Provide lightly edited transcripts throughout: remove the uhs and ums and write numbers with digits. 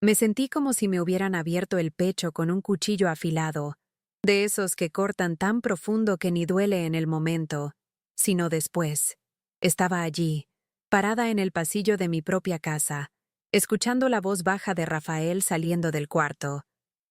Me sentí como si me hubieran abierto el pecho con un cuchillo afilado, de esos que cortan tan profundo que ni duele en el momento, sino después. Estaba allí, parada en el pasillo de mi propia casa, escuchando la voz baja de Rafael saliendo del cuarto,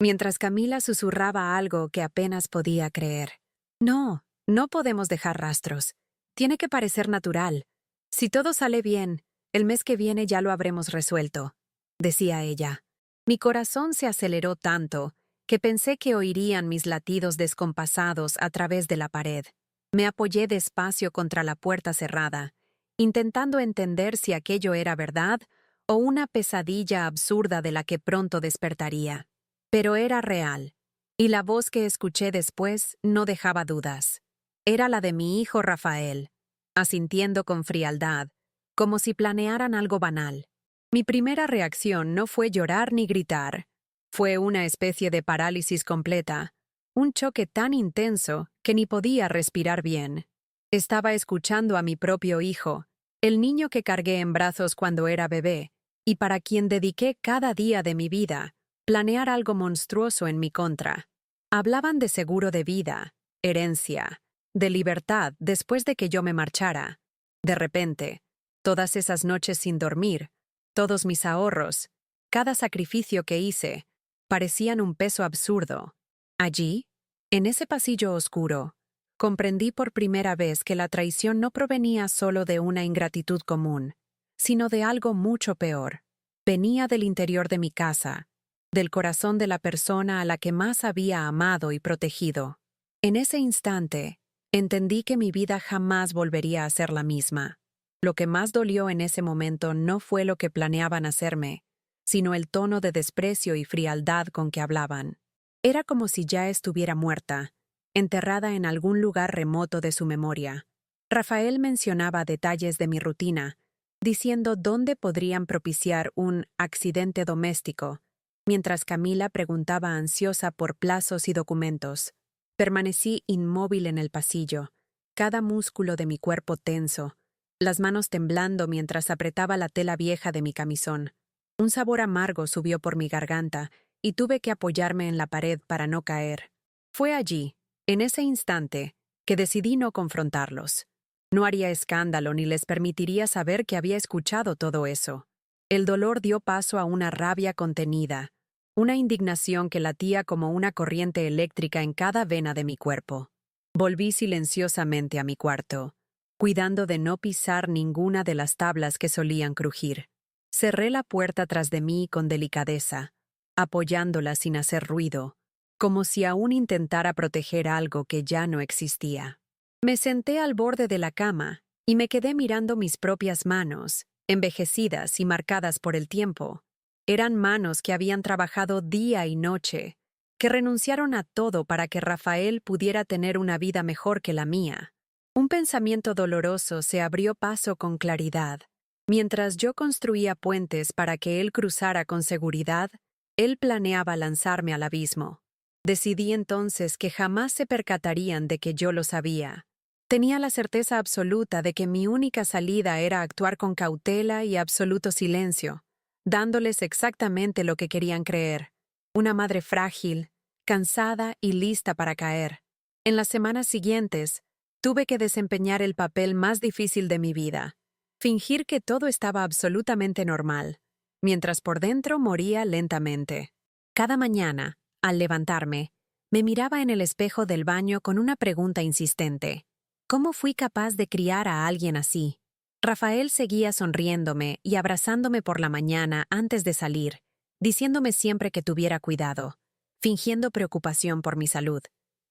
mientras Camila susurraba algo que apenas podía creer. No, no podemos dejar rastros. Tiene que parecer natural. Si todo sale bien, el mes que viene ya lo habremos resuelto, decía ella. Mi corazón se aceleró tanto que pensé que oirían mis latidos descompasados a través de la pared. Me apoyé despacio contra la puerta cerrada, intentando entender si aquello era verdad o una pesadilla absurda de la que pronto despertaría. Pero era real, y la voz que escuché después no dejaba dudas. Era la de mi hijo Rafael, asintiendo con frialdad, como si planearan algo banal. Mi primera reacción no fue llorar ni gritar. Fue una especie de parálisis completa, un choque tan intenso que ni podía respirar bien. Estaba escuchando a mi propio hijo, el niño que cargué en brazos cuando era bebé, y para quien dediqué cada día de mi vida, planear algo monstruoso en mi contra. Hablaban de seguro de vida, herencia, de libertad después de que yo me marchara. De repente, todas esas noches sin dormir, todos mis ahorros, cada sacrificio que hice, parecían un peso absurdo. Allí, en ese pasillo oscuro, comprendí por primera vez que la traición no provenía solo de una ingratitud común, sino de algo mucho peor. Venía del interior de mi casa, del corazón de la persona a la que más había amado y protegido. En ese instante, entendí que mi vida jamás volvería a ser la misma. Lo que más dolió en ese momento no fue lo que planeaban hacerme, sino el tono de desprecio y frialdad con que hablaban. Era como si ya estuviera muerta, enterrada en algún lugar remoto de su memoria. Rafael mencionaba detalles de mi rutina, diciendo dónde podrían propiciar un accidente doméstico, mientras Camila preguntaba ansiosa por plazos y documentos. Permanecí inmóvil en el pasillo, cada músculo de mi cuerpo tenso, las manos temblando mientras apretaba la tela vieja de mi camisón. Un sabor amargo subió por mi garganta y tuve que apoyarme en la pared para no caer. Fue allí, en ese instante, que decidí no confrontarlos. No haría escándalo ni les permitiría saber que había escuchado todo eso. El dolor dio paso a una rabia contenida, una indignación que latía como una corriente eléctrica en cada vena de mi cuerpo. Volví silenciosamente a mi cuarto, cuidando de no pisar ninguna de las tablas que solían crujir. Cerré la puerta tras de mí con delicadeza, apoyándola sin hacer ruido, como si aún intentara proteger algo que ya no existía. Me senté al borde de la cama y me quedé mirando mis propias manos, envejecidas y marcadas por el tiempo. Eran manos que habían trabajado día y noche, que renunciaron a todo para que Rafael pudiera tener una vida mejor que la mía. Un pensamiento doloroso se abrió paso con claridad. Mientras yo construía puentes para que él cruzara con seguridad, él planeaba lanzarme al abismo. Decidí entonces que jamás se percatarían de que yo lo sabía. Tenía la certeza absoluta de que mi única salida era actuar con cautela y absoluto silencio, dándoles exactamente lo que querían creer. Una madre frágil, cansada y lista para caer. En las semanas siguientes, tuve que desempeñar el papel más difícil de mi vida. Fingir que todo estaba absolutamente normal, mientras por dentro moría lentamente. Cada mañana, al levantarme, me miraba en el espejo del baño con una pregunta insistente. ¿Cómo fui capaz de criar a alguien así? Rafael seguía sonriéndome y abrazándome por la mañana antes de salir, diciéndome siempre que tuviera cuidado, fingiendo preocupación por mi salud.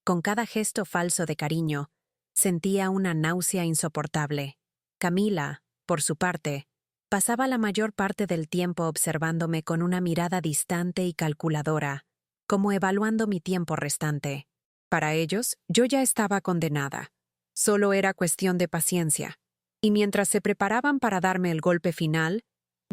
Con cada gesto falso de cariño, sentía una náusea insoportable. Camila, por su parte, pasaba la mayor parte del tiempo observándome con una mirada distante y calculadora, como evaluando mi tiempo restante. Para ellos, yo ya estaba condenada. Solo era cuestión de paciencia. Y mientras se preparaban para darme el golpe final,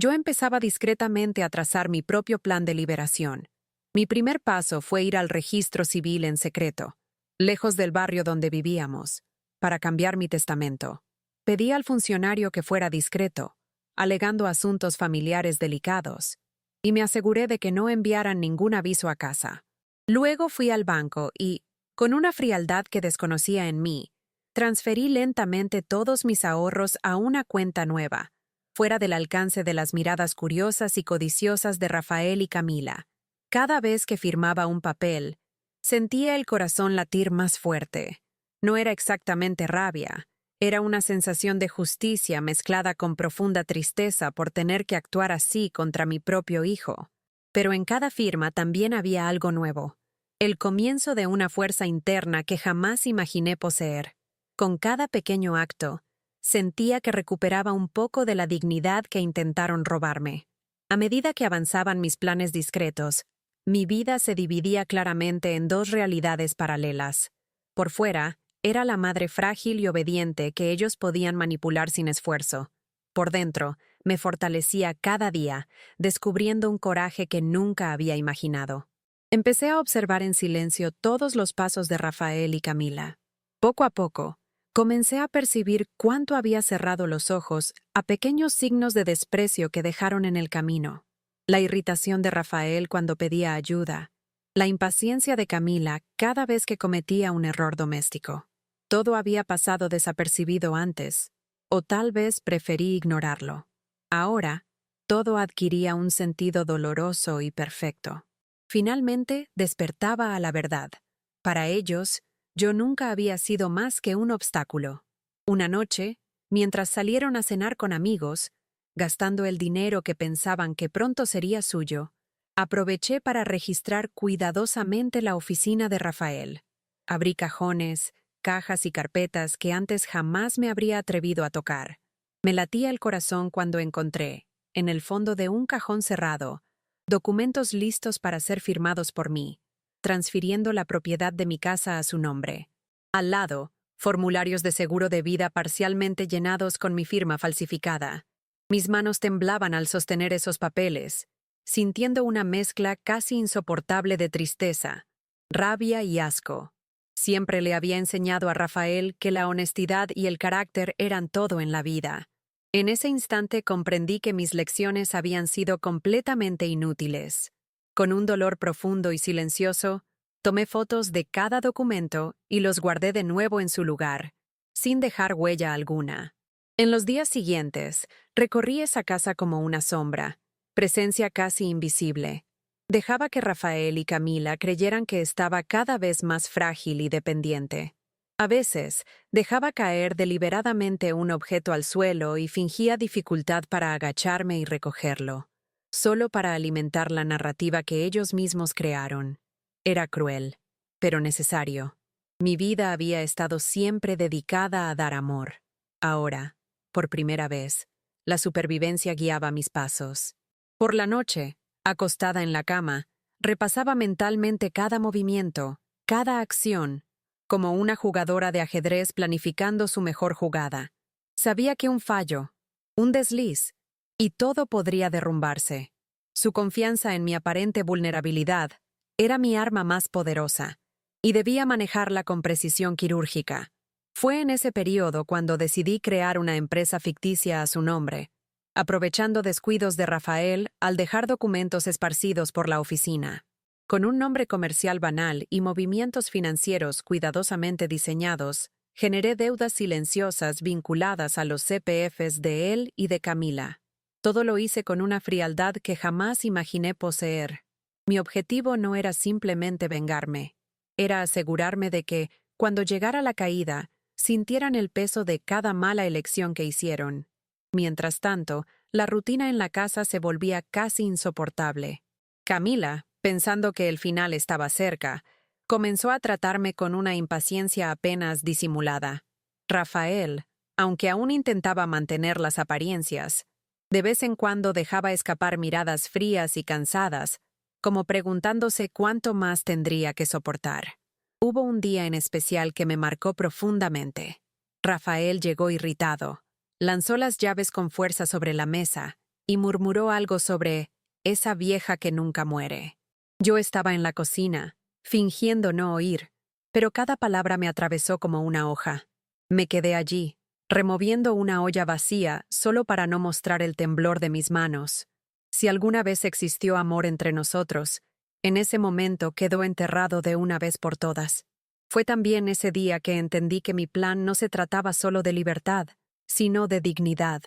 yo empezaba discretamente a trazar mi propio plan de liberación. Mi primer paso fue ir al registro civil en secreto, lejos del barrio donde vivíamos, para cambiar mi testamento. Pedí al funcionario que fuera discreto, alegando asuntos familiares delicados, y me aseguré de que no enviaran ningún aviso a casa. Luego fui al banco y, con una frialdad que desconocía en mí, transferí lentamente todos mis ahorros a una cuenta nueva, fuera del alcance de las miradas curiosas y codiciosas de Rafael y Camila. Cada vez que firmaba un papel, sentía el corazón latir más fuerte. No era exactamente rabia, era una sensación de justicia mezclada con profunda tristeza por tener que actuar así contra mi propio hijo. Pero en cada firma también había algo nuevo, el comienzo de una fuerza interna que jamás imaginé poseer. Con cada pequeño acto, sentía que recuperaba un poco de la dignidad que intentaron robarme. A medida que avanzaban mis planes discretos, mi vida se dividía claramente en dos realidades paralelas. Por fuera, era la madre frágil y obediente que ellos podían manipular sin esfuerzo. Por dentro, me fortalecía cada día, descubriendo un coraje que nunca había imaginado. Empecé a observar en silencio todos los pasos de Rafael y Camila. Poco a poco, comencé a percibir cuánto había cerrado los ojos a pequeños signos de desprecio que dejaron en el camino. La irritación de Rafael cuando pedía ayuda, la impaciencia de Camila cada vez que cometía un error doméstico. Todo había pasado desapercibido antes, o tal vez preferí ignorarlo. Ahora, todo adquiría un sentido doloroso y perfecto. Finalmente, despertaba a la verdad. Para ellos, yo nunca había sido más que un obstáculo. Una noche, mientras salieron a cenar con amigos, gastando el dinero que pensaban que pronto sería suyo, aproveché para registrar cuidadosamente la oficina de Rafael. Abrí cajones, cajas y carpetas que antes jamás me habría atrevido a tocar. Me latía el corazón cuando encontré, en el fondo de un cajón cerrado, documentos listos para ser firmados por mí, transfiriendo la propiedad de mi casa a su nombre. Al lado, formularios de seguro de vida parcialmente llenados con mi firma falsificada. Mis manos temblaban al sostener esos papeles, sintiendo una mezcla casi insoportable de tristeza, rabia y asco. Siempre le había enseñado a Rafael que la honestidad y el carácter eran todo en la vida. En ese instante comprendí que mis lecciones habían sido completamente inútiles. Con un dolor profundo y silencioso, tomé fotos de cada documento y los guardé de nuevo en su lugar, sin dejar huella alguna. En los días siguientes, recorrí esa casa como una sombra, presencia casi invisible. Dejaba que Rafael y Camila creyeran que estaba cada vez más frágil y dependiente. A veces, dejaba caer deliberadamente un objeto al suelo y fingía dificultad para agacharme y recogerlo, solo para alimentar la narrativa que ellos mismos crearon. Era cruel, pero necesario. Mi vida había estado siempre dedicada a dar amor. Ahora, por primera vez, la supervivencia guiaba mis pasos. Por la noche, acostada en la cama, repasaba mentalmente cada movimiento, cada acción, como una jugadora de ajedrez planificando su mejor jugada. Sabía que un fallo, un desliz, y todo podría derrumbarse. Su confianza en mi aparente vulnerabilidad era mi arma más poderosa, y debía manejarla con precisión quirúrgica. Fue en ese periodo cuando decidí crear una empresa ficticia a su nombre, aprovechando descuidos de Rafael al dejar documentos esparcidos por la oficina. Con un nombre comercial banal y movimientos financieros cuidadosamente diseñados, generé deudas silenciosas vinculadas a los CPFs de él y de Camila. Todo lo hice con una frialdad que jamás imaginé poseer. Mi objetivo no era simplemente vengarme, era asegurarme de que, cuando llegara la caída, sintieran el peso de cada mala elección que hicieron. Mientras tanto, la rutina en la casa se volvía casi insoportable. Camila, pensando que el final estaba cerca, comenzó a tratarme con una impaciencia apenas disimulada. Rafael, aunque aún intentaba mantener las apariencias, de vez en cuando dejaba escapar miradas frías y cansadas, como preguntándose cuánto más tendría que soportar. Hubo un día en especial que me marcó profundamente. Rafael llegó irritado, lanzó las llaves con fuerza sobre la mesa y murmuró algo sobre esa vieja que nunca muere. Yo estaba en la cocina, fingiendo no oír, pero cada palabra me atravesó como una hoja. Me quedé allí, removiendo una olla vacía solo para no mostrar el temblor de mis manos. Si alguna vez existió amor entre nosotros, en ese momento quedó enterrado de una vez por todas. Fue también ese día que entendí que mi plan no se trataba solo de libertad, sino de dignidad.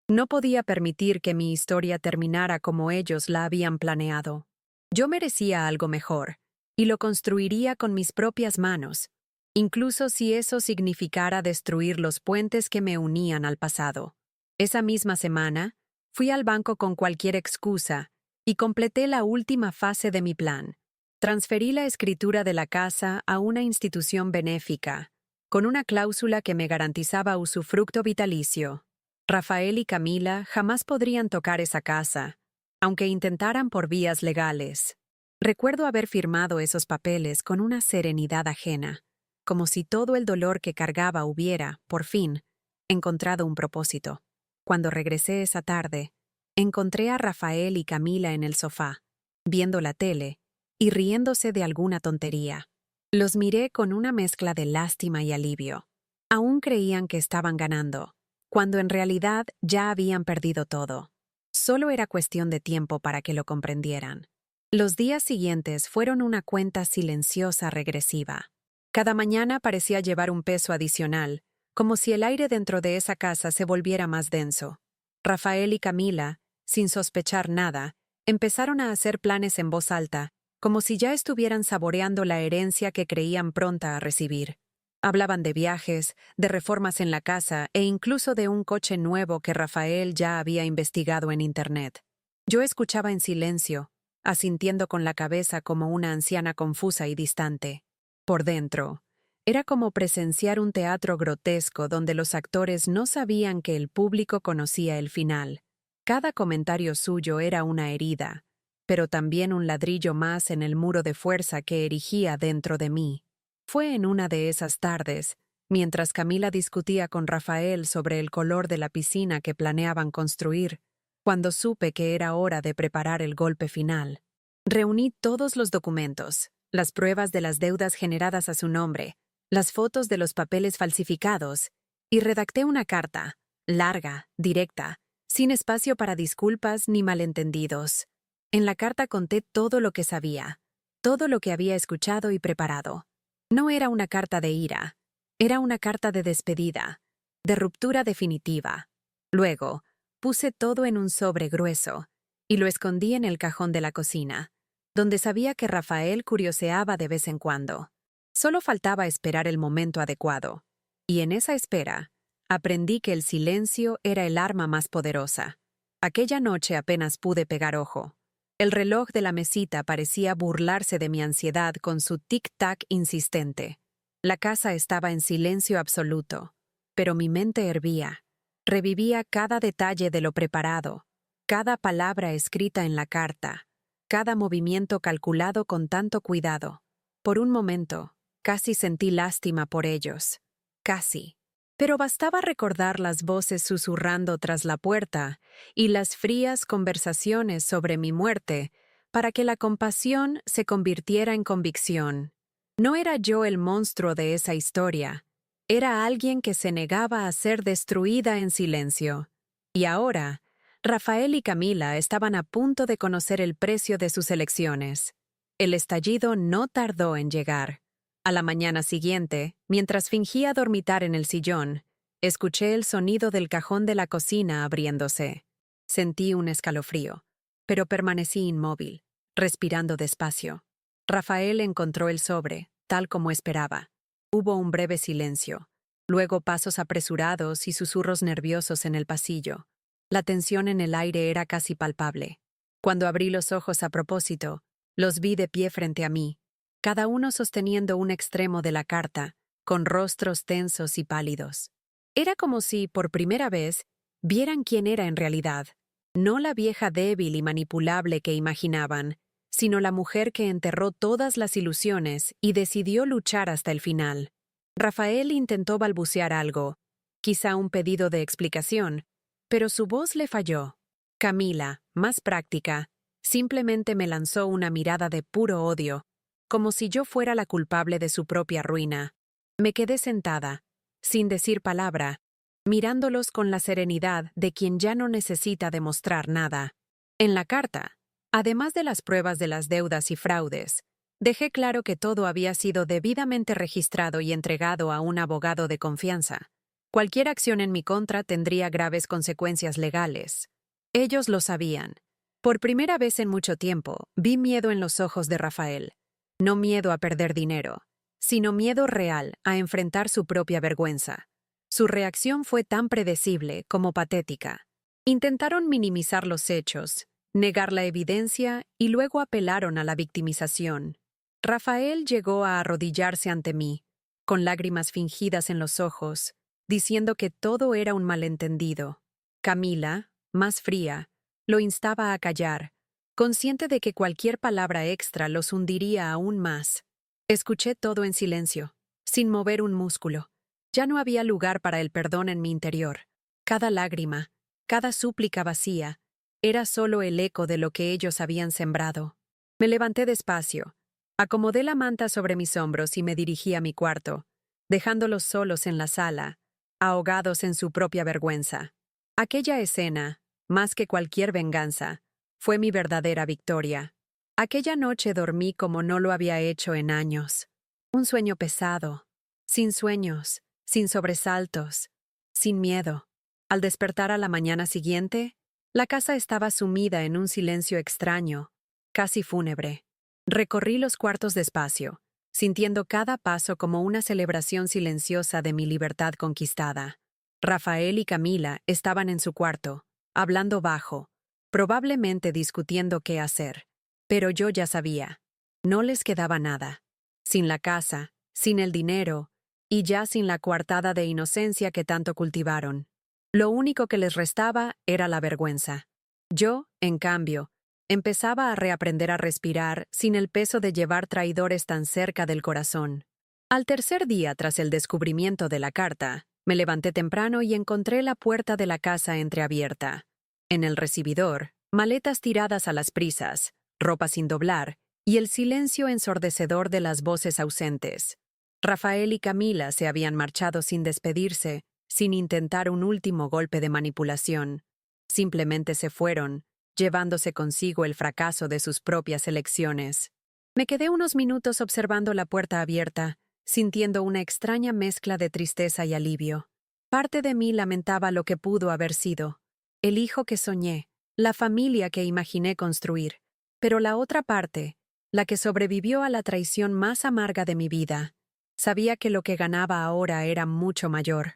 No podía permitir que mi historia terminara como ellos la habían planeado. Yo merecía algo mejor, y lo construiría con mis propias manos, incluso si eso significara destruir los puentes que me unían al pasado. Esa misma semana, fui al banco con cualquier excusa y completé la última fase de mi plan. Transferí la escritura de la casa a una institución benéfica, con una cláusula que me garantizaba usufructo vitalicio. Rafael y Camila jamás podrían tocar esa casa, aunque intentaran por vías legales. Recuerdo haber firmado esos papeles con una serenidad ajena, como si todo el dolor que cargaba hubiera, por fin, encontrado un propósito. Cuando regresé esa tarde, encontré a Rafael y Camila en el sofá, viendo la tele y riéndose de alguna tontería. Los miré con una mezcla de lástima y alivio. Aún creían que estaban ganando, cuando en realidad ya habían perdido todo. Solo era cuestión de tiempo para que lo comprendieran. Los días siguientes fueron una cuenta silenciosa regresiva. Cada mañana parecía llevar un peso adicional, como si el aire dentro de esa casa se volviera más denso. Rafael y Camila, sin sospechar nada, empezaron a hacer planes en voz alta, como si ya estuvieran saboreando la herencia que creían pronta a recibir. Hablaban de viajes, de reformas en la casa e incluso de un coche nuevo que Rafael ya había investigado en Internet. Yo escuchaba en silencio, asintiendo con la cabeza como una anciana confusa y distante. Por dentro, era como presenciar un teatro grotesco donde los actores no sabían que el público conocía el final. Cada comentario suyo era una herida, pero también un ladrillo más en el muro de fuerza que erigía dentro de mí. Fue en una de esas tardes, mientras Camila discutía con Rafael sobre el color de la piscina que planeaban construir, cuando supe que era hora de preparar el golpe final. Reuní todos los documentos, las pruebas de las deudas generadas a su nombre, las fotos de los papeles falsificados, y redacté una carta, larga, directa, sin espacio para disculpas ni malentendidos. En la carta conté todo lo que sabía, todo lo que había escuchado y preparado. No era una carta de ira, era una carta de despedida, de ruptura definitiva. Luego, puse todo en un sobre grueso y lo escondí en el cajón de la cocina, donde sabía que Rafael curioseaba de vez en cuando. Solo faltaba esperar el momento adecuado, y en esa espera, aprendí que el silencio era el arma más poderosa. Aquella noche apenas pude pegar ojo. El reloj de la mesita parecía burlarse de mi ansiedad con su tic-tac insistente. La casa estaba en silencio absoluto, pero mi mente hervía. Revivía cada detalle de lo preparado, cada palabra escrita en la carta, cada movimiento calculado con tanto cuidado. Por un momento, casi sentí lástima por ellos. Casi. Pero bastaba recordar las voces susurrando tras la puerta y las frías conversaciones sobre mi muerte para que la compasión se convirtiera en convicción. No era yo el monstruo de esa historia, era alguien que se negaba a ser destruida en silencio. Y ahora, Rafael y Camila estaban a punto de conocer el precio de sus elecciones. El estallido no tardó en llegar. A la mañana siguiente, mientras fingía dormitar en el sillón, escuché el sonido del cajón de la cocina abriéndose. Sentí un escalofrío, pero permanecí inmóvil, respirando despacio. Rafael encontró el sobre, tal como esperaba. Hubo un breve silencio, luego pasos apresurados y susurros nerviosos en el pasillo. La tensión en el aire era casi palpable. Cuando abrí los ojos a propósito, los vi de pie frente a mí, cada uno sosteniendo un extremo de la carta, con rostros tensos y pálidos. Era como si, por primera vez, vieran quién era en realidad, no la vieja débil y manipulable que imaginaban, sino la mujer que enterró todas las ilusiones y decidió luchar hasta el final. Rafael intentó balbucear algo, quizá un pedido de explicación, pero su voz le falló. Camila, más práctica, simplemente me lanzó una mirada de puro odio, como si yo fuera la culpable de su propia ruina. Me quedé sentada, sin decir palabra, mirándolos con la serenidad de quien ya no necesita demostrar nada. En la carta, además de las pruebas de las deudas y fraudes, dejé claro que todo había sido debidamente registrado y entregado a un abogado de confianza. Cualquier acción en mi contra tendría graves consecuencias legales. Ellos lo sabían. Por primera vez en mucho tiempo, vi miedo en los ojos de Rafael. No miedo a perder dinero, sino miedo real a enfrentar su propia vergüenza. Su reacción fue tan predecible como patética. Intentaron minimizar los hechos, negar la evidencia y luego apelaron a la victimización. Rafael llegó a arrodillarse ante mí, con lágrimas fingidas en los ojos, diciendo que todo era un malentendido. Camila, más fría, lo instaba a callar, consciente de que cualquier palabra extra los hundiría aún más. Escuché todo en silencio, sin mover un músculo. Ya no había lugar para el perdón en mi interior. Cada lágrima, cada súplica vacía, era solo el eco de lo que ellos habían sembrado. Me levanté despacio, acomodé la manta sobre mis hombros y me dirigí a mi cuarto, dejándolos solos en la sala, ahogados en su propia vergüenza. Aquella escena, más que cualquier venganza, fue mi verdadera victoria. Aquella noche dormí como no lo había hecho en años. Un sueño pesado, sin sueños, sin sobresaltos, sin miedo. Al despertar a la mañana siguiente, la casa estaba sumida en un silencio extraño, casi fúnebre. Recorrí los cuartos despacio, sintiendo cada paso como una celebración silenciosa de mi libertad conquistada. Rafael y Camila estaban en su cuarto, hablando bajo, probablemente discutiendo qué hacer. Pero yo ya sabía. No les quedaba nada. Sin la casa, sin el dinero, y ya sin la coartada de inocencia que tanto cultivaron. Lo único que les restaba era la vergüenza. Yo, en cambio, empezaba a reaprender a respirar sin el peso de llevar traidores tan cerca del corazón. Al tercer día tras el descubrimiento de la carta, me levanté temprano y encontré la puerta de la casa entreabierta. En el recibidor, maletas tiradas a las prisas, ropa sin doblar y el silencio ensordecedor de las voces ausentes. Rafael y Camila se habían marchado sin despedirse, sin intentar un último golpe de manipulación. Simplemente se fueron, llevándose consigo el fracaso de sus propias elecciones. Me quedé unos minutos observando la puerta abierta, sintiendo una extraña mezcla de tristeza y alivio. Parte de mí lamentaba lo que pudo haber sido, el hijo que soñé, la familia que imaginé construir, pero la otra parte, la que sobrevivió a la traición más amarga de mi vida, sabía que lo que ganaba ahora era mucho mayor.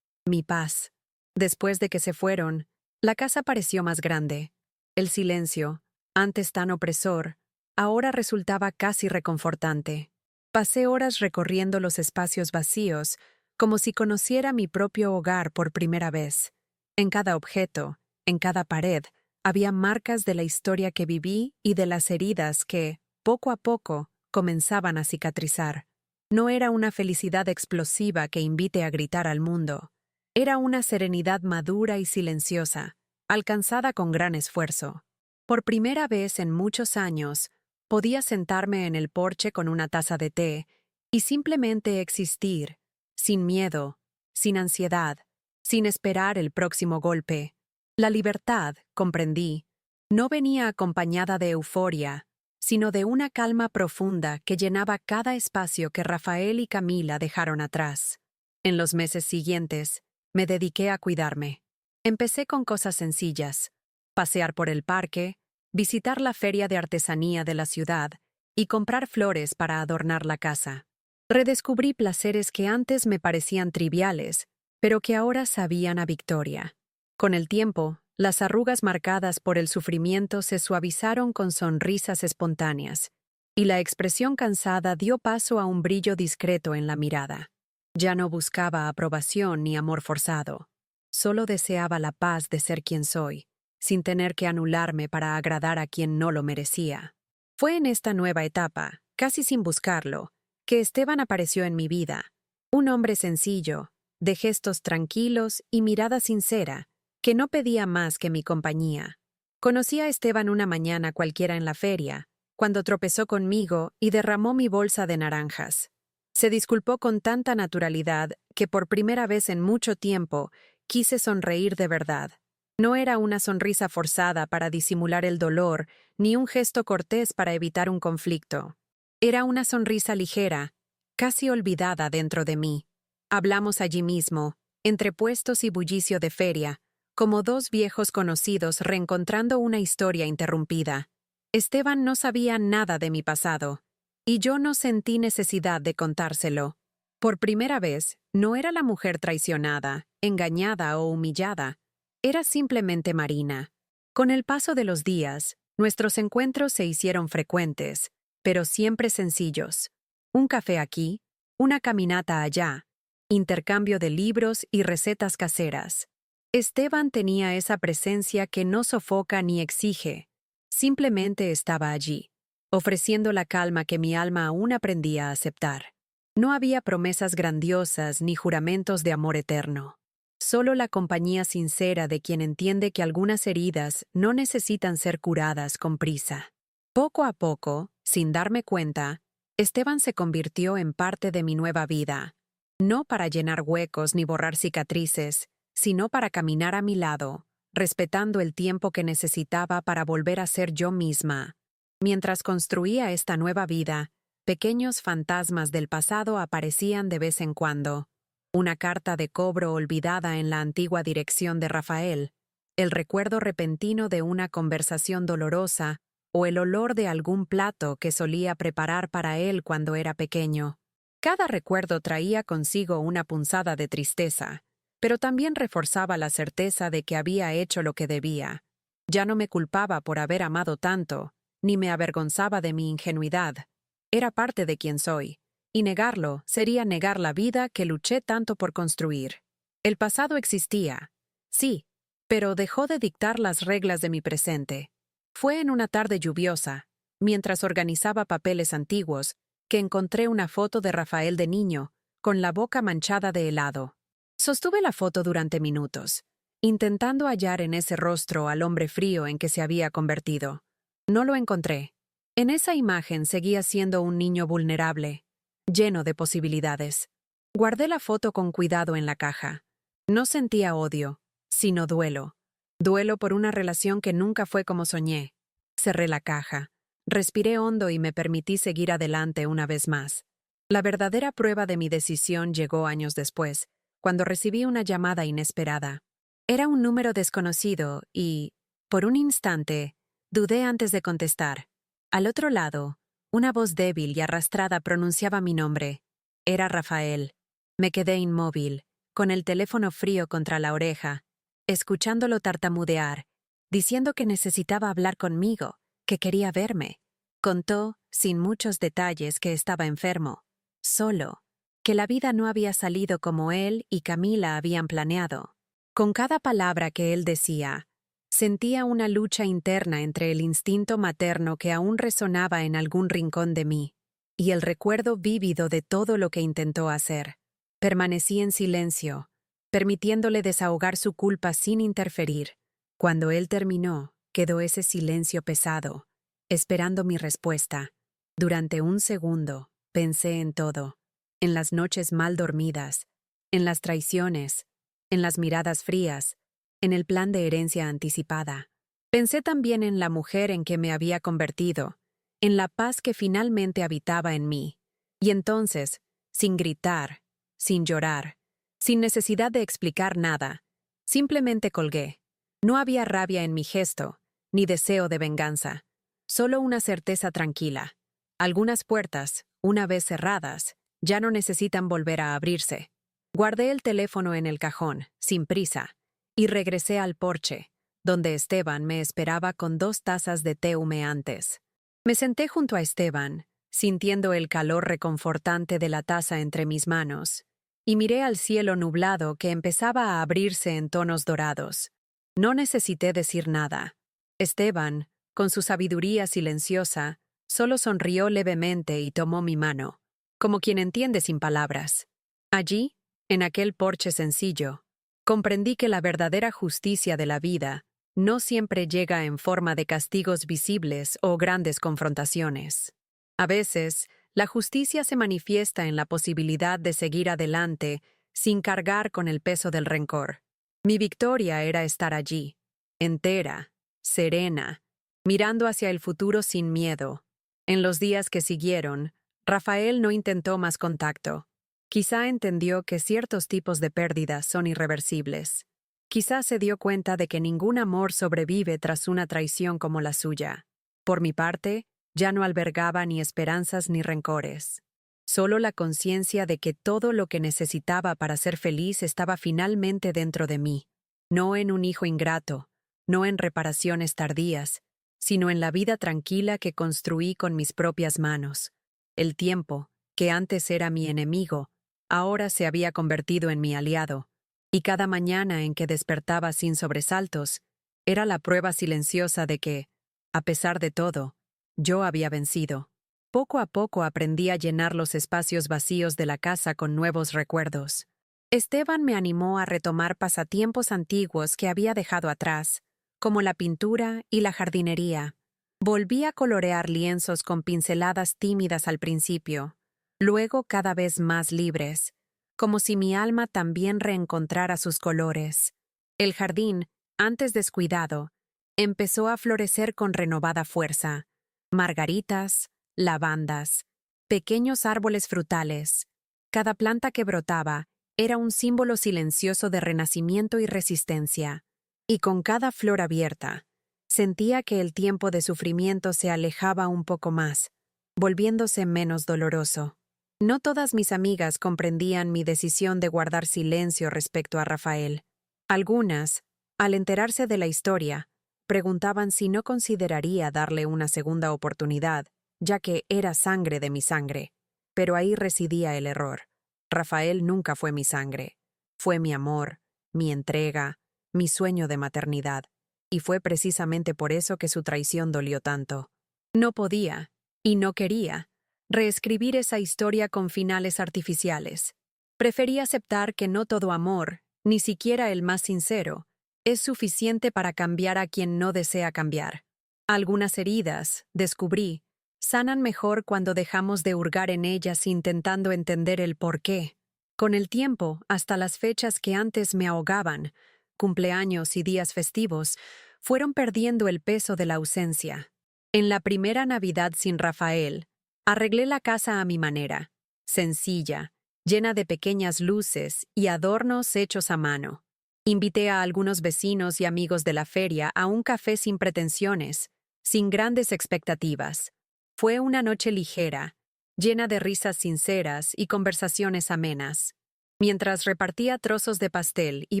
Mi paz. Después de que se fueron, la casa pareció más grande. El silencio, antes tan opresor, ahora resultaba casi reconfortante. Pasé horas recorriendo los espacios vacíos, como si conociera mi propio hogar por primera vez. En cada objeto, en cada pared, había marcas de la historia que viví y de las heridas que, poco a poco, comenzaban a cicatrizar. No era una felicidad explosiva que invite a gritar al mundo. Era una serenidad madura y silenciosa, alcanzada con gran esfuerzo. Por primera vez en muchos años, podía sentarme en el porche con una taza de té y simplemente existir, sin miedo, sin ansiedad, sin esperar el próximo golpe. La libertad, comprendí, no venía acompañada de euforia, sino de una calma profunda que llenaba cada espacio que Rafael y Camila dejaron atrás. En los meses siguientes, me dediqué a cuidarme. Empecé con cosas sencillas: pasear por el parque, visitar la feria de artesanía de la ciudad y comprar flores para adornar la casa. Redescubrí placeres que antes me parecían triviales, pero que ahora sabían a victoria. Con el tiempo, las arrugas marcadas por el sufrimiento se suavizaron con sonrisas espontáneas, y la expresión cansada dio paso a un brillo discreto en la mirada. Ya no buscaba aprobación ni amor forzado. Solo deseaba la paz de ser quien soy, sin tener que anularme para agradar a quien no lo merecía. Fue en esta nueva etapa, casi sin buscarlo, que Esteban apareció en mi vida. Un hombre sencillo, de gestos tranquilos y mirada sincera, que no pedía más que mi compañía. Conocí a Esteban una mañana cualquiera en la feria, cuando tropezó conmigo y derramó mi bolsa de naranjas. Se disculpó con tanta naturalidad que por primera vez en mucho tiempo quise sonreír de verdad. No era una sonrisa forzada para disimular el dolor, ni un gesto cortés para evitar un conflicto. Era una sonrisa ligera, casi olvidada dentro de mí. Hablamos allí mismo, entre puestos y bullicio de feria, como dos viejos conocidos reencontrando una historia interrumpida. Esteban no sabía nada de mi pasado, y yo no sentí necesidad de contárselo. Por primera vez, no era la mujer traicionada, engañada o humillada. Era simplemente Marina. Con el paso de los días, nuestros encuentros se hicieron frecuentes, pero siempre sencillos. Un café aquí, una caminata allá, intercambio de libros y recetas caseras. Esteban tenía esa presencia que no sofoca ni exige. Simplemente estaba allí, ofreciendo la calma que mi alma aún aprendía a aceptar. No había promesas grandiosas ni juramentos de amor eterno. Solo la compañía sincera de quien entiende que algunas heridas no necesitan ser curadas con prisa. Poco a poco, sin darme cuenta, Esteban se convirtió en parte de mi nueva vida. No para llenar huecos ni borrar cicatrices, sino para caminar a mi lado, respetando el tiempo que necesitaba para volver a ser yo misma. Mientras construía esta nueva vida, pequeños fantasmas del pasado aparecían de vez en cuando. Una carta de cobro olvidada en la antigua dirección de Rafael, el recuerdo repentino de una conversación dolorosa o el olor de algún plato que solía preparar para él cuando era pequeño. Cada recuerdo traía consigo una punzada de tristeza, pero también reforzaba la certeza de que había hecho lo que debía. Ya no me culpaba por haber amado tanto, ni me avergonzaba de mi ingenuidad. Era parte de quien soy. Y negarlo sería negar la vida que luché tanto por construir. El pasado existía, sí, pero dejó de dictar las reglas de mi presente. Fue en una tarde lluviosa, mientras organizaba papeles antiguos, que encontré una foto de Rafael de niño, con la boca manchada de helado. Sostuve la foto durante minutos, intentando hallar en ese rostro al hombre frío en que se había convertido. No lo encontré. En esa imagen seguía siendo un niño vulnerable, lleno de posibilidades. Guardé la foto con cuidado en la caja. No sentía odio, sino duelo. Duelo por una relación que nunca fue como soñé. Cerré la caja. Respiré hondo y me permití seguir adelante una vez más. La verdadera prueba de mi decisión llegó años después, cuando recibí una llamada inesperada. Era un número desconocido y, por un instante, dudé antes de contestar. Al otro lado, una voz débil y arrastrada pronunciaba mi nombre. Era Rafael. Me quedé inmóvil, con el teléfono frío contra la oreja, escuchándolo tartamudear, diciendo que necesitaba hablar conmigo, que quería verme. Contó, sin muchos detalles, que estaba enfermo, solo, que la vida no había salido como él y Camila habían planeado. Con cada palabra que él decía, sentía una lucha interna entre el instinto materno que aún resonaba en algún rincón de mí, y el recuerdo vívido de todo lo que intentó hacer. Permanecí en silencio, permitiéndole desahogar su culpa sin interferir. Cuando él terminó, quedó ese silencio pesado, esperando mi respuesta. Durante un segundo, pensé en todo, en las noches mal dormidas, en las traiciones, en las miradas frías, en el plan de herencia anticipada. Pensé también en la mujer en que me había convertido, en la paz que finalmente habitaba en mí. Y entonces, sin gritar, sin llorar, sin necesidad de explicar nada, simplemente colgué. No había rabia en mi gesto, ni deseo de venganza, solo una certeza tranquila. Algunas puertas, una vez cerradas, ya no necesitan volver a abrirse. Guardé el teléfono en el cajón, sin prisa, y regresé al porche, donde Esteban me esperaba con 2 tazas de té humeantes. Me senté junto a Esteban, sintiendo el calor reconfortante de la taza entre mis manos, y miré al cielo nublado que empezaba a abrirse en tonos dorados. No necesité decir nada. Esteban, con su sabiduría silenciosa, solo sonrió levemente y tomó mi mano, como quien entiende sin palabras. Allí, en aquel porche sencillo, comprendí que la verdadera justicia de la vida no siempre llega en forma de castigos visibles o grandes confrontaciones. A veces, la justicia se manifiesta en la posibilidad de seguir adelante sin cargar con el peso del rencor. Mi victoria era estar allí, entera, serena, mirando hacia el futuro sin miedo. En los días que siguieron, Rafael no intentó más contacto. Quizá entendió que ciertos tipos de pérdidas son irreversibles. Quizá se dio cuenta de que ningún amor sobrevive tras una traición como la suya. Por mi parte, ya no albergaba ni esperanzas ni rencores. Solo la conciencia de que todo lo que necesitaba para ser feliz estaba finalmente dentro de mí, no en un hijo ingrato, no en reparaciones tardías, sino en la vida tranquila que construí con mis propias manos. El tiempo, que antes era mi enemigo, ahora se había convertido en mi aliado, y cada mañana en que despertaba sin sobresaltos, era la prueba silenciosa de que, a pesar de todo, yo había vencido. Poco a poco aprendí a llenar los espacios vacíos de la casa con nuevos recuerdos. Esteban me animó a retomar pasatiempos antiguos que había dejado atrás, como la pintura y la jardinería. Volví a colorear lienzos con pinceladas tímidas al principio, luego cada vez más libres, como si mi alma también reencontrara sus colores. El jardín, antes descuidado, empezó a florecer con renovada fuerza. Margaritas, lavandas, pequeños árboles frutales. Cada planta que brotaba era un símbolo silencioso de renacimiento y resistencia. Y con cada flor abierta, sentía que el tiempo de sufrimiento se alejaba un poco más, volviéndose menos doloroso. No todas mis amigas comprendían mi decisión de guardar silencio respecto a Rafael. Algunas, al enterarse de la historia, preguntaban si no consideraría darle una segunda oportunidad, ya que era sangre de mi sangre. Pero ahí residía el error. Rafael nunca fue mi sangre. Fue mi amor, mi entrega, mi sueño de maternidad. Y fue precisamente por eso que su traición dolió tanto. No podía, y no quería, reescribir esa historia con finales artificiales. Preferí aceptar que no todo amor, ni siquiera el más sincero, es suficiente para cambiar a quien no desea cambiar. Algunas heridas, descubrí, sanan mejor cuando dejamos de hurgar en ellas intentando entender el porqué. Con el tiempo, hasta las fechas que antes me ahogaban, cumpleaños y días festivos, fueron perdiendo el peso de la ausencia. En la primera Navidad sin Rafael, arreglé la casa a mi manera, sencilla, llena de pequeñas luces y adornos hechos a mano. Invité a algunos vecinos y amigos de la feria a un café sin pretensiones, sin grandes expectativas. Fue una noche ligera, llena de risas sinceras y conversaciones amenas. Mientras repartía trozos de pastel y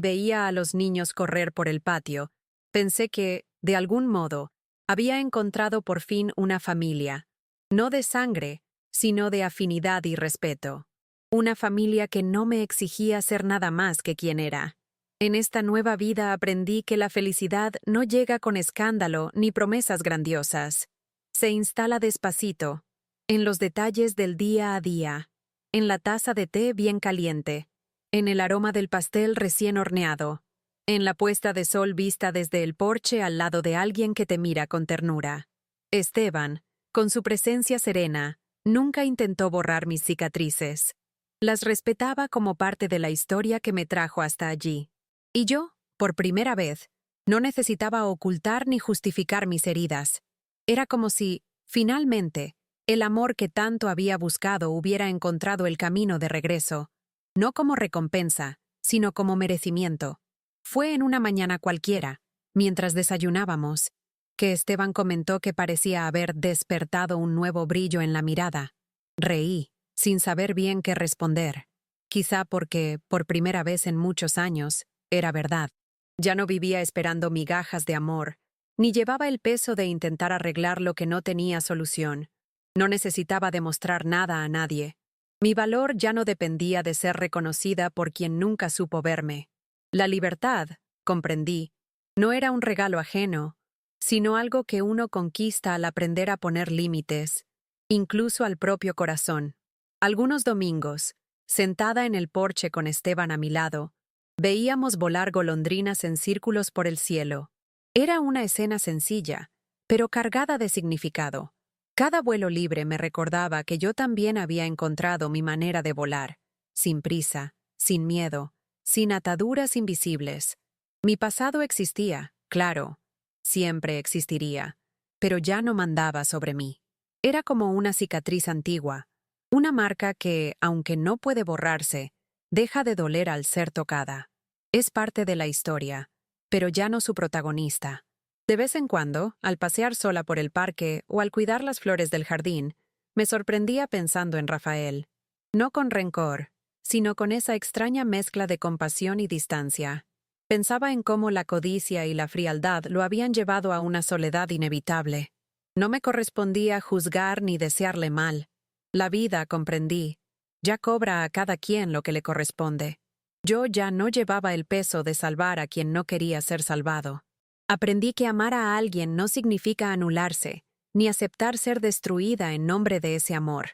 veía a los niños correr por el patio, pensé que, de algún modo, había encontrado por fin una familia, no de sangre, sino de afinidad y respeto. Una familia que no me exigía ser nada más que quien era. En esta nueva vida aprendí que la felicidad no llega con escándalo ni promesas grandiosas. Se instala despacito, en los detalles del día a día, en la taza de té bien caliente, en el aroma del pastel recién horneado, en la puesta de sol vista desde el porche al lado de alguien que te mira con ternura. Esteban, con su presencia serena, nunca intentó borrar mis cicatrices. Las respetaba como parte de la historia que me trajo hasta allí. Y yo, por primera vez, no necesitaba ocultar ni justificar mis heridas. Era como si, finalmente, el amor que tanto había buscado hubiera encontrado el camino de regreso, no como recompensa, sino como merecimiento. Fue en una mañana cualquiera, mientras desayunábamos, que Esteban comentó que parecía haber despertado un nuevo brillo en la mirada. Reí, sin saber bien qué responder. Quizá porque, por primera vez en muchos años, era verdad. Ya no vivía esperando migajas de amor, ni llevaba el peso de intentar arreglar lo que no tenía solución. No necesitaba demostrar nada a nadie. Mi valor ya no dependía de ser reconocida por quien nunca supo verme. La libertad, comprendí, no era un regalo ajeno, sino algo que uno conquista al aprender a poner límites, incluso al propio corazón. Algunos domingos, sentada en el porche con Esteban a mi lado, veíamos volar golondrinas en círculos por el cielo. Era una escena sencilla, pero cargada de significado. Cada vuelo libre me recordaba que yo también había encontrado mi manera de volar, sin prisa, sin miedo, sin ataduras invisibles. Mi pasado existía, Claro, siempre existiría, pero ya no mandaba sobre mí. Era como una cicatriz antigua, una marca que, aunque no puede borrarse, deja de doler al ser tocada. Es parte de la historia, pero ya no su protagonista. De vez en cuando, al pasear sola por el parque o al cuidar las flores del jardín, me sorprendía pensando en Rafael. No con rencor, sino con esa extraña mezcla de compasión y distancia. Pensaba en cómo la codicia y la frialdad lo habían llevado a una soledad inevitable. No me correspondía juzgar ni desearle mal. La vida, comprendí, ya cobra a cada quien lo que le corresponde. Yo ya no llevaba el peso de salvar a quien no quería ser salvado. Aprendí que amar a alguien no significa anularse, ni aceptar ser destruida en nombre de ese amor.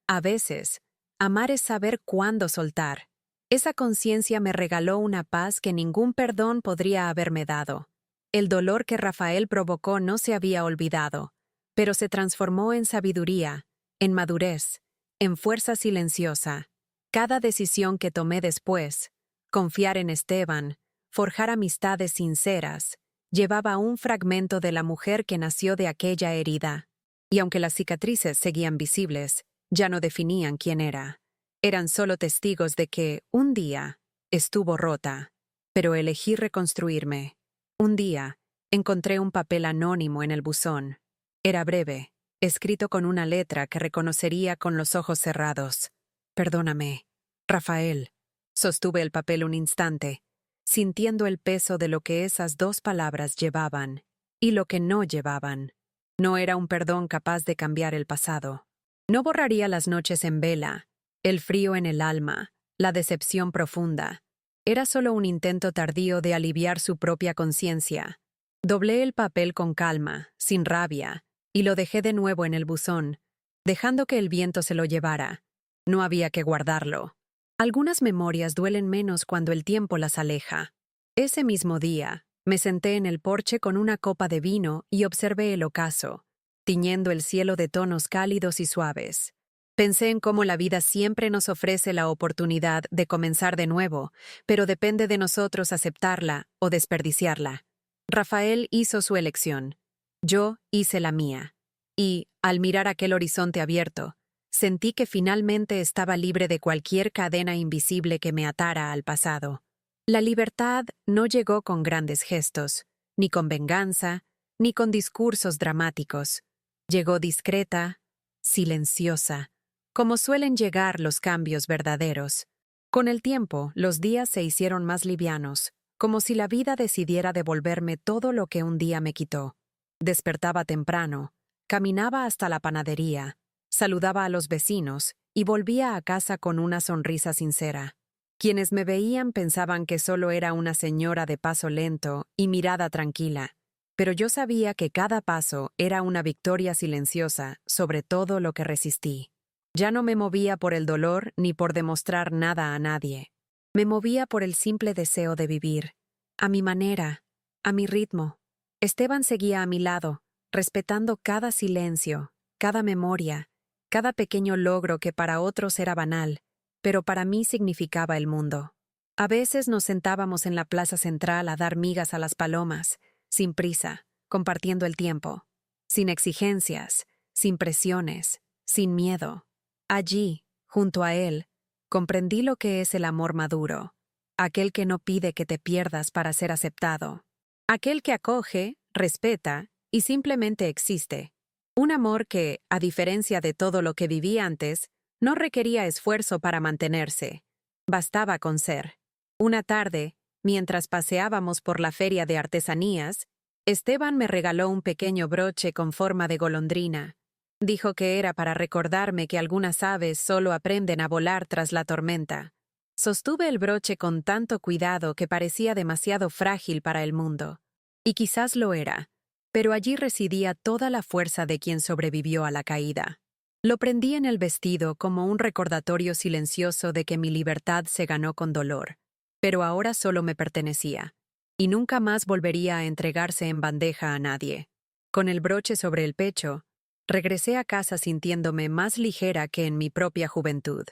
A veces, amar es saber cuándo soltar. Esa conciencia me regaló una paz que ningún perdón podría haberme dado. El dolor que Rafael provocó no se había olvidado, pero se transformó en sabiduría, en madurez, en fuerza silenciosa. Cada decisión que tomé después, confiar en Esteban, forjar amistades sinceras, llevaba un fragmento de la mujer que nació de aquella herida. Y aunque las cicatrices seguían visibles, ya no definían quién era. Eran solo testigos de que, un día, estuvo rota. Pero elegí reconstruirme. Un día, encontré un papel anónimo en el buzón. Era breve, escrito con una letra que reconocería con los ojos cerrados. Perdóname, Rafael. Sostuve el papel un instante, sintiendo el peso de lo que esas dos palabras llevaban y lo que no llevaban. No era un perdón capaz de cambiar el pasado. No borraría las noches en vela, el frío en el alma, la decepción profunda. Era solo un intento tardío de aliviar su propia conciencia. Doblé el papel con calma, sin rabia, y lo dejé de nuevo en el buzón, dejando que el viento se lo llevara. No había que guardarlo. Algunas memorias duelen menos cuando el tiempo las aleja. Ese mismo día, me senté en el porche con una copa de vino y observé el ocaso, tiñendo el cielo de tonos cálidos y suaves. Pensé en cómo la vida siempre nos ofrece la oportunidad de comenzar de nuevo, pero depende de nosotros aceptarla o desperdiciarla. Rafael hizo su elección. Yo hice la mía. Y, al mirar aquel horizonte abierto, sentí que finalmente estaba libre de cualquier cadena invisible que me atara al pasado. La libertad no llegó con grandes gestos, ni con venganza, ni con discursos dramáticos. Llegó discreta, silenciosa, como suelen llegar los cambios verdaderos. Con el tiempo, los días se hicieron más livianos, como si la vida decidiera devolverme todo lo que un día me quitó. Despertaba temprano, caminaba hasta la panadería, saludaba a los vecinos y volvía a casa con una sonrisa sincera. Quienes me veían pensaban que solo era una señora de paso lento y mirada tranquila, pero yo sabía que cada paso era una victoria silenciosa sobre todo lo que resistí. Ya no me movía por el dolor ni por demostrar nada a nadie. Me movía por el simple deseo de vivir, a mi manera, a mi ritmo. Esteban seguía a mi lado, respetando cada silencio, cada memoria, cada pequeño logro que para otros era banal, pero para mí significaba el mundo. A veces nos sentábamos en la plaza central a dar migas a las palomas, sin prisa, compartiendo el tiempo, sin exigencias, sin presiones, sin miedo. Allí, junto a él, comprendí lo que es el amor maduro, aquel que no pide que te pierdas para ser aceptado, aquel que acoge, respeta y simplemente existe. Un amor que, a diferencia de todo lo que viví antes, no requería esfuerzo para mantenerse. Bastaba con ser. Una tarde, mientras paseábamos por la feria de artesanías, Esteban me regaló un pequeño broche con forma de golondrina. Dijo que era para recordarme que algunas aves solo aprenden a volar tras la tormenta. Sostuve el broche con tanto cuidado que parecía demasiado frágil para el mundo. Y quizás lo era, pero allí residía toda la fuerza de quien sobrevivió a la caída. Lo prendí en el vestido como un recordatorio silencioso de que mi libertad se ganó con dolor, pero ahora solo me pertenecía, y nunca más volvería a entregarse en bandeja a nadie. Con el broche sobre el pecho, regresé a casa sintiéndome más ligera que en mi propia juventud.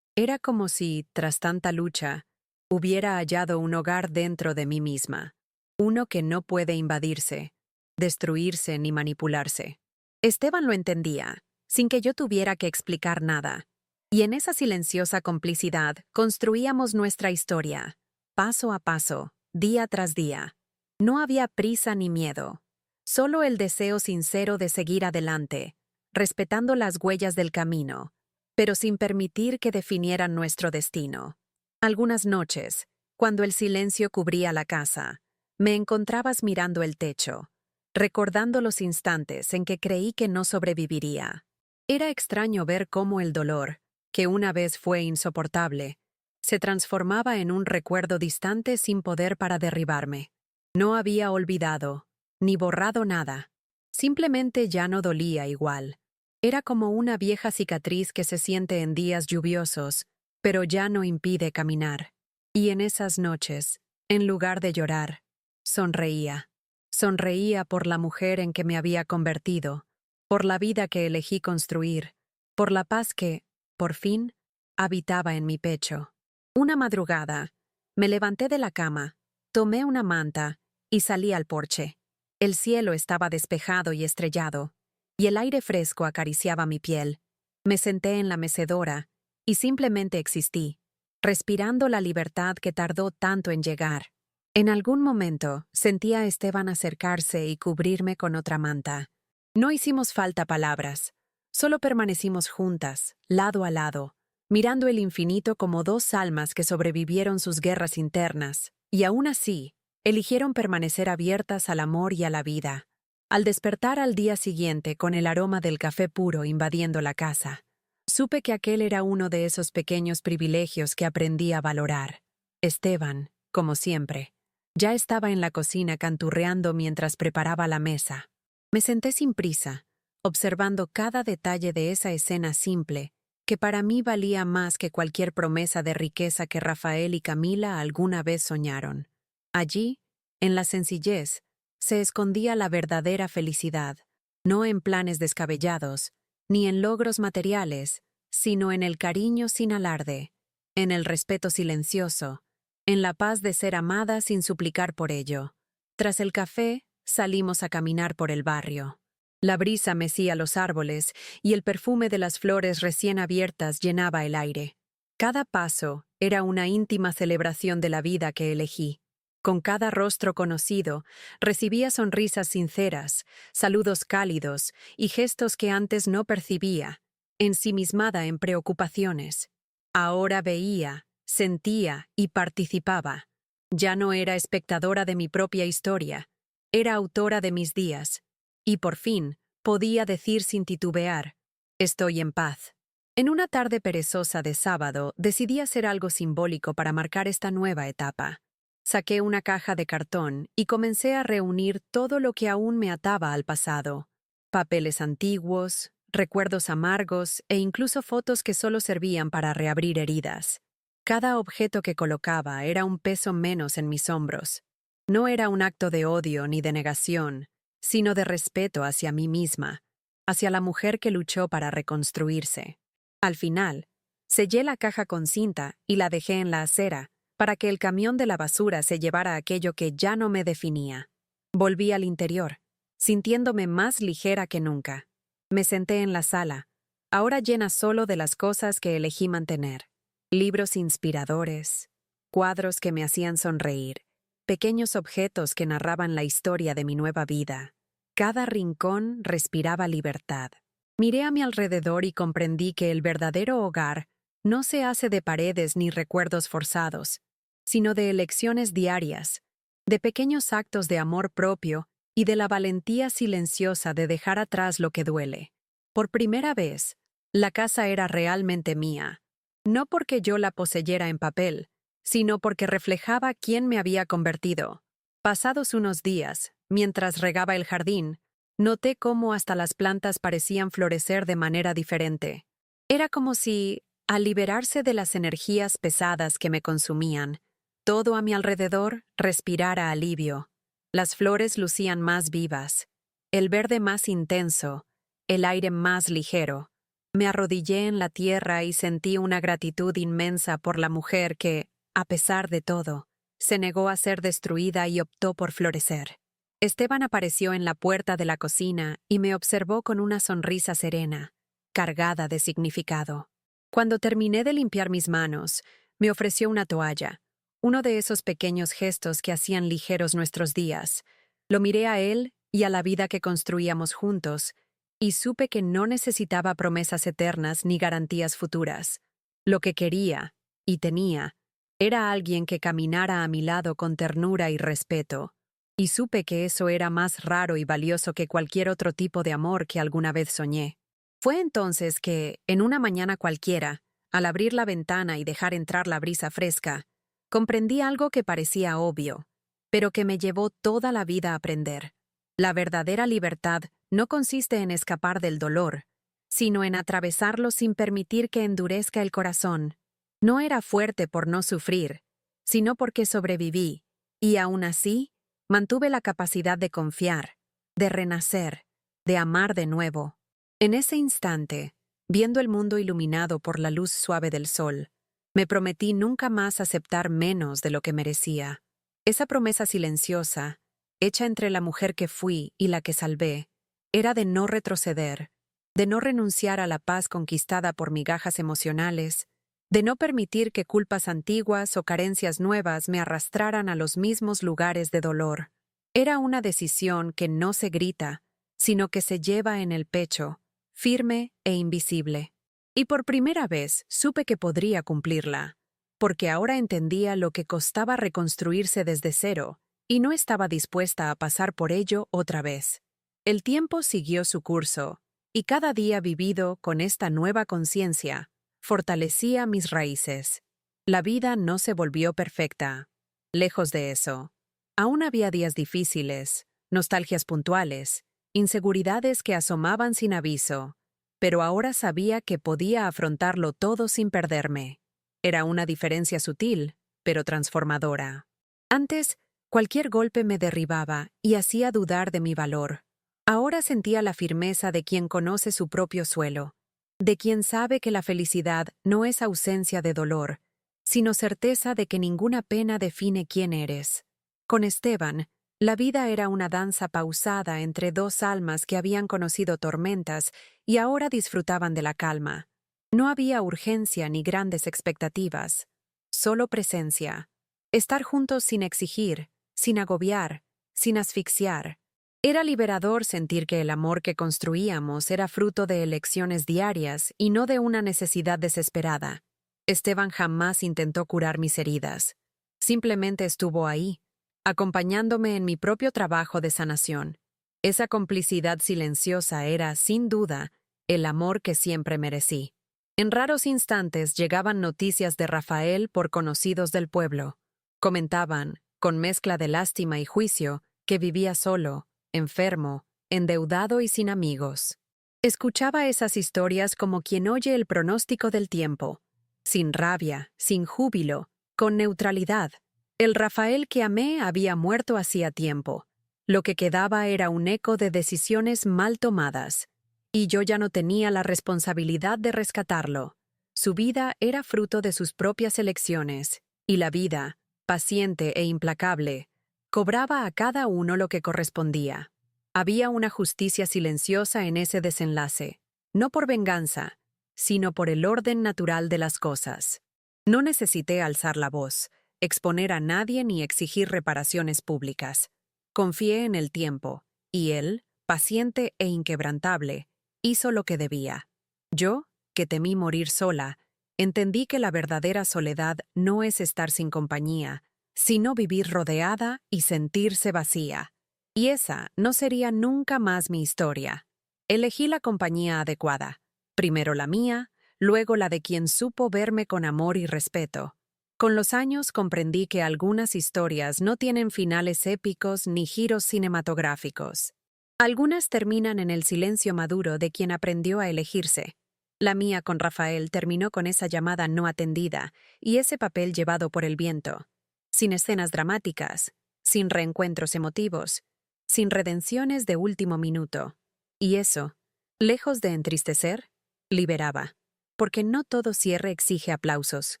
Era como si, tras tanta lucha, hubiera hallado un hogar dentro de mí misma. uno que no puede invadirse, destruirse ni manipularse. Esteban lo entendía, sin que yo tuviera que explicar nada. Y en esa silenciosa complicidad construíamos nuestra historia, paso a paso, día tras día. No había prisa ni miedo, solo el deseo sincero de seguir adelante, respetando las huellas del camino, pero sin permitir que definieran nuestro destino. Algunas noches, cuando el silencio cubría la casa, me encontrabas mirando el techo, recordando los instantes en que creí que no sobreviviría. Era extraño ver cómo el dolor, que una vez fue insoportable, se transformaba en un recuerdo distante sin poder para derribarme. No había olvidado, ni borrado nada. Simplemente ya no dolía igual. Era como una vieja cicatriz que se siente en días lluviosos, pero ya no impide caminar. Y en esas noches, en lugar de llorar, sonreía. Sonreía por la mujer en que me había convertido, por la vida que elegí construir, por la paz que, por fin, habitaba en mi pecho. Una madrugada, me levanté de la cama, tomé una manta y salí al porche. El cielo estaba despejado y estrellado, y el aire fresco acariciaba mi piel. Me senté en la mecedora y simplemente existí, respirando la libertad que tardó tanto en llegar. En algún momento sentí a Esteban acercarse y cubrirme con otra manta. No hicimos falta palabras, solo permanecimos juntas, lado a lado, mirando el infinito como dos almas que sobrevivieron sus guerras internas, y aún así, eligieron permanecer abiertas al amor y a la vida. Al despertar al día siguiente con el aroma del café puro invadiendo la casa, supe que aquel era uno de esos pequeños privilegios que aprendí a valorar. Esteban, como siempre, ya estaba en la cocina canturreando mientras preparaba la mesa. Me senté sin prisa, observando cada detalle de esa escena simple, que para mí valía más que cualquier promesa de riqueza que Rafael y Camila alguna vez soñaron. Allí, en la sencillez, se escondía la verdadera felicidad, no en planes descabellados, ni en logros materiales, sino en el cariño sin alarde, en el respeto silencioso, en la paz de ser amada sin suplicar por ello. Tras el café, salimos a caminar por el barrio. La brisa mecía los árboles y el perfume de las flores recién abiertas llenaba el aire. Cada paso era una íntima celebración de la vida que elegí. Con cada rostro conocido, recibía sonrisas sinceras, saludos cálidos y gestos que antes no percibía, ensimismada en preocupaciones. Ahora veía, sentía y participaba. Ya no era espectadora de mi propia historia, era autora de mis días. Y por fin, podía decir sin titubear, estoy en paz. En una tarde perezosa de sábado, decidí hacer algo simbólico para marcar esta nueva etapa. Saqué una caja de cartón y comencé a reunir todo lo que aún me ataba al pasado. Papeles antiguos, recuerdos amargos e incluso fotos que solo servían para reabrir heridas. Cada objeto que colocaba era un peso menos en mis hombros. No era un acto de odio ni de negación, sino de respeto hacia mí misma, hacia la mujer que luchó para reconstruirse. Al final, sellé la caja con cinta y la dejé en la acera, para que el camión de la basura se llevara aquello que ya no me definía. Volví al interior, sintiéndome más ligera que nunca. Me senté en la sala, ahora llena solo de las cosas que elegí mantener. Libros inspiradores, cuadros que me hacían sonreír, pequeños objetos que narraban la historia de mi nueva vida. Cada rincón respiraba libertad. Miré a mi alrededor y comprendí que el verdadero hogar no se hace de paredes ni recuerdos forzados, sino de elecciones diarias, de pequeños actos de amor propio y de la valentía silenciosa de dejar atrás lo que duele. Por primera vez, la casa era realmente mía, no porque yo la poseyera en papel, sino porque reflejaba quién me había convertido. Pasados unos días, mientras regaba el jardín, noté cómo hasta las plantas parecían florecer de manera diferente. Era como si, al liberarse de las energías pesadas que me consumían, todo a mi alrededor respirara alivio. Las flores lucían más vivas, el verde más intenso, el aire más ligero. Me arrodillé en la tierra y sentí una gratitud inmensa por la mujer que, a pesar de todo, se negó a ser destruida y optó por florecer. Esteban apareció en la puerta de la cocina y me observó con una sonrisa serena, cargada de significado. Cuando terminé de limpiar mis manos, me ofreció una toalla, uno de esos pequeños gestos que hacían ligeros nuestros días. Lo miré a él y a la vida que construíamos juntos, y supe que no necesitaba promesas eternas ni garantías futuras. Lo que quería, y tenía, era alguien que caminara a mi lado con ternura y respeto, y supe que eso era más raro y valioso que cualquier otro tipo de amor que alguna vez soñé. Fue entonces que, en una mañana cualquiera, al abrir la ventana y dejar entrar la brisa fresca, comprendí algo que parecía obvio, pero que me llevó toda la vida a aprender. La verdadera libertad no consiste en escapar del dolor, sino en atravesarlo sin permitir que endurezca el corazón. No era fuerte por no sufrir, sino porque sobreviví, y aún así, mantuve la capacidad de confiar, de renacer, de amar de nuevo. En ese instante, viendo el mundo iluminado por la luz suave del sol, me prometí nunca más aceptar menos de lo que merecía. Esa promesa silenciosa, hecha entre la mujer que fui y la que salvé, era de no retroceder, de no renunciar a la paz conquistada por migajas emocionales, de no permitir que culpas antiguas o carencias nuevas me arrastraran a los mismos lugares de dolor. Era una decisión que no se grita, sino que se lleva en el pecho, firme e invisible. Y por primera vez supe que podría cumplirla, porque ahora entendía lo que costaba reconstruirse desde cero, y no estaba dispuesta a pasar por ello otra vez. El tiempo siguió su curso, y cada día vivido con esta nueva conciencia, fortalecía mis raíces. La vida no se volvió perfecta. Lejos de eso. Aún había días difíciles, nostalgias puntuales, inseguridades que asomaban sin aviso, pero ahora sabía que podía afrontarlo todo sin perderme. Era una diferencia sutil, pero transformadora. Antes, cualquier golpe me derribaba y hacía dudar de mi valor. Ahora sentía la firmeza de quien conoce su propio suelo, de quien sabe que la felicidad no es ausencia de dolor, sino certeza de que ninguna pena define quién eres. Con Esteban, la vida era una danza pausada entre dos almas que habían conocido tormentas y ahora disfrutaban de la calma. No había urgencia ni grandes expectativas, solo presencia. Estar juntos sin exigir, sin agobiar, sin asfixiar. Era liberador sentir que el amor que construíamos era fruto de elecciones diarias y no de una necesidad desesperada. Esteban jamás intentó curar mis heridas. Simplemente estuvo ahí, acompañándome en mi propio trabajo de sanación. Esa complicidad silenciosa era, sin duda, el amor que siempre merecí. En raros instantes llegaban noticias de Rafael por conocidos del pueblo. Comentaban, con mezcla de lástima y juicio, que vivía solo, enfermo, endeudado y sin amigos. Escuchaba esas historias como quien oye el pronóstico del tiempo, sin rabia, sin júbilo, con neutralidad. El Rafael que amé había muerto hacía tiempo. Lo que quedaba era un eco de decisiones mal tomadas, y yo ya no tenía la responsabilidad de rescatarlo. Su vida era fruto de sus propias elecciones, y la vida, paciente e implacable, cobraba a cada uno lo que correspondía. Había una justicia silenciosa en ese desenlace, no por venganza, sino por el orden natural de las cosas. No necesité alzar la voz, exponer a nadie ni exigir reparaciones públicas. Confié en el tiempo, y él, paciente e inquebrantable, hizo lo que debía. Yo, que temí morir sola, entendí que la verdadera soledad no es estar sin compañía, sino vivir rodeada y sentirse vacía. Y esa no sería nunca más mi historia. Elegí la compañía adecuada, primero la mía, luego la de quien supo verme con amor y respeto. Con los años comprendí que algunas historias no tienen finales épicos ni giros cinematográficos. Algunas terminan en el silencio maduro de quien aprendió a elegirse. La mía con Rafael terminó con esa llamada no atendida y ese papel llevado por el viento, sin escenas dramáticas, sin reencuentros emotivos, sin redenciones de último minuto. Y eso, lejos de entristecer, liberaba, porque no todo cierre exige aplausos.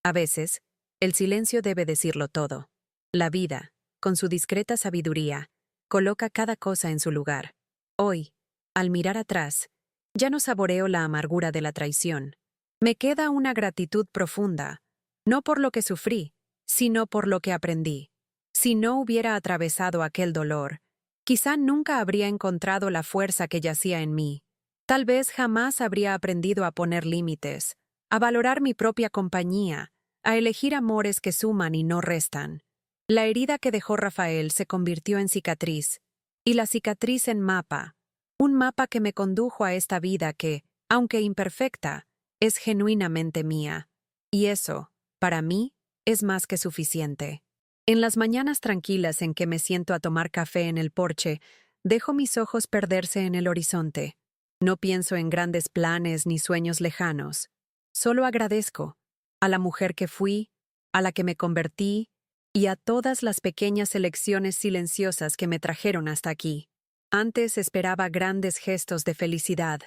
A veces, el silencio debe decirlo todo. La vida, con su discreta sabiduría, coloca cada cosa en su lugar. Hoy, al mirar atrás, ya no saboreo la amargura de la traición. Me queda una gratitud profunda, no por lo que sufrí, sino por lo que aprendí. Si no hubiera atravesado aquel dolor, quizá nunca habría encontrado la fuerza que yacía en mí. Tal vez jamás habría aprendido a poner límites, a valorar mi propia compañía, a elegir amores que suman y no restan. La herida que dejó Rafael se convirtió en cicatriz, y la cicatriz en mapa, un mapa que me condujo a esta vida que, aunque imperfecta, es genuinamente mía. Y eso, para mí, es más que suficiente. En las mañanas tranquilas en que me siento a tomar café en el porche, dejo mis ojos perderse en el horizonte. No pienso en grandes planes ni sueños lejanos. Solo agradezco a la mujer que fui, a la que me convertí y a todas las pequeñas elecciones silenciosas que me trajeron hasta aquí. Antes esperaba grandes gestos de felicidad.